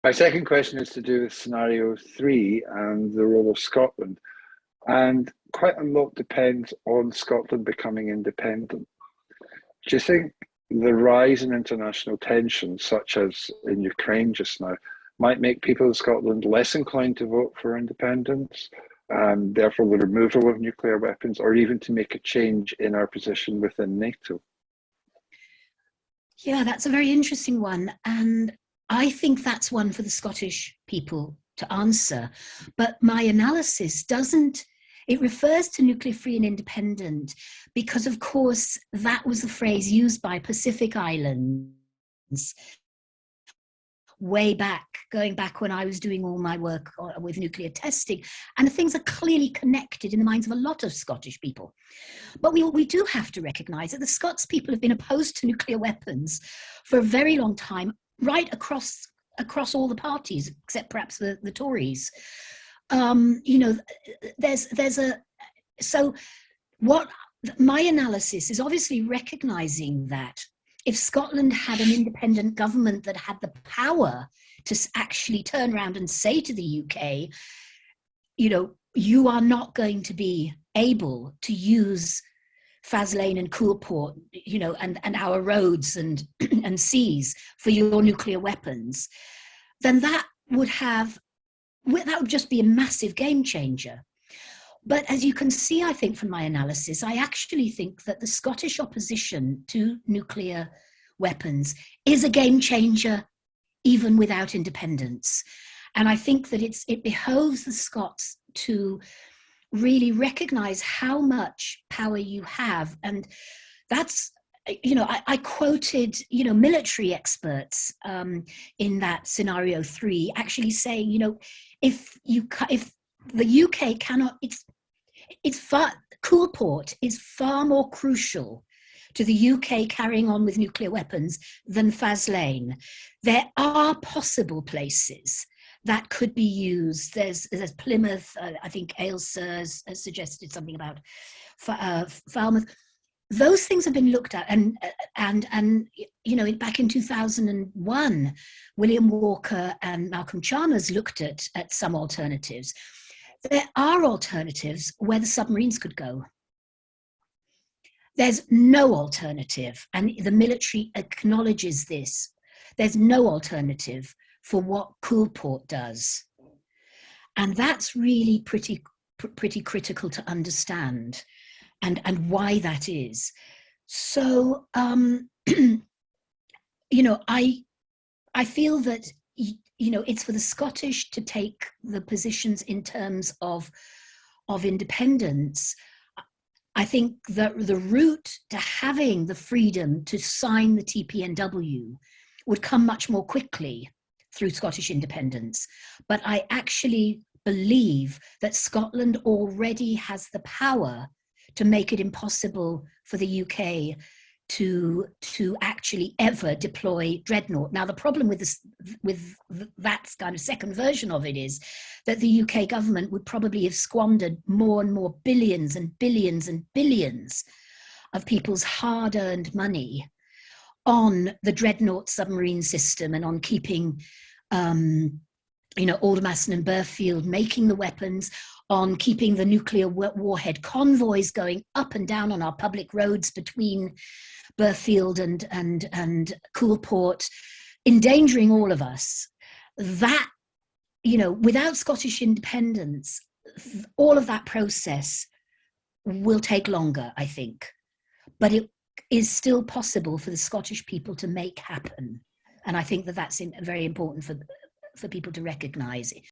My second question is to do with scenario three and the role of Scotland. And quite a lot depends on Scotland becoming independent. Do you think the rise in international tensions, such as in Ukraine just now, might make people in Scotland less inclined to vote for independence, and therefore the removal of nuclear weapons, or even to make a change in our position within NATO? Yeah, that's a very interesting one. And I think that's one for the Scottish people to answer. But my analysis doesn't, it refers to nuclear free and independent because, of course, that was the phrase used by Pacific Islands way back, going back when I was doing all my work with nuclear testing. And the things are clearly connected in the minds of a lot of Scottish people. But we do have to recognise that the Scots people have been opposed to nuclear weapons for a very long time, right across all the parties, except perhaps the Tories. You know, so what my analysis is obviously recognising that if Scotland had an independent government that had the power to actually turn around and say to the UK, you know, you are not going to be able to use Faslane and Coulport, you know, and our roads and seas for your nuclear weapons, then that would just be a massive game changer. But as you can see, I think from my analysis, I actually think that the Scottish opposition to nuclear weapons is a game changer even without independence. And I think that it behoves the Scots to really recognize how much power you have. And that's, you know, I quoted, you know, military experts in that scenario 3 actually saying, you know, if the UK cannot, Coulport is far more crucial to the UK carrying on with nuclear weapons than Faslane. There are possible places that could be used. There's Plymouth, I think Ailsa has suggested something about Falmouth. Those things have been looked at, and you know, back in 2001, William Walker and Malcolm Chalmers looked at some alternatives. There are alternatives where the submarines could go. There's no alternative, and the military acknowledges this. There's no alternative for what Coulport does. And that's really pretty critical to understand, and why that is. So, you know, I feel that, you know, it's for the Scottish to take the positions in terms of independence. I think that the route to having the freedom to sign the TPNW would come much more quickly through Scottish independence. But I actually believe that Scotland already has the power to make it impossible for the UK to actually ever deploy Dreadnought. Now, the problem with that kind of second version of it is that the UK government would probably have squandered more and more billions and billions and billions of people's hard-earned money on the Dreadnought submarine system and on keeping, you know, Aldermaston and Burfield making the weapons, on keeping the nuclear warhead convoys going up and down on our public roads between Burfield and Coulport, endangering all of us. That, you know, without Scottish independence, all of that process will take longer, I think. But it is still possible for the Scottish people to make happen. And I think that that's very important for people to recognise.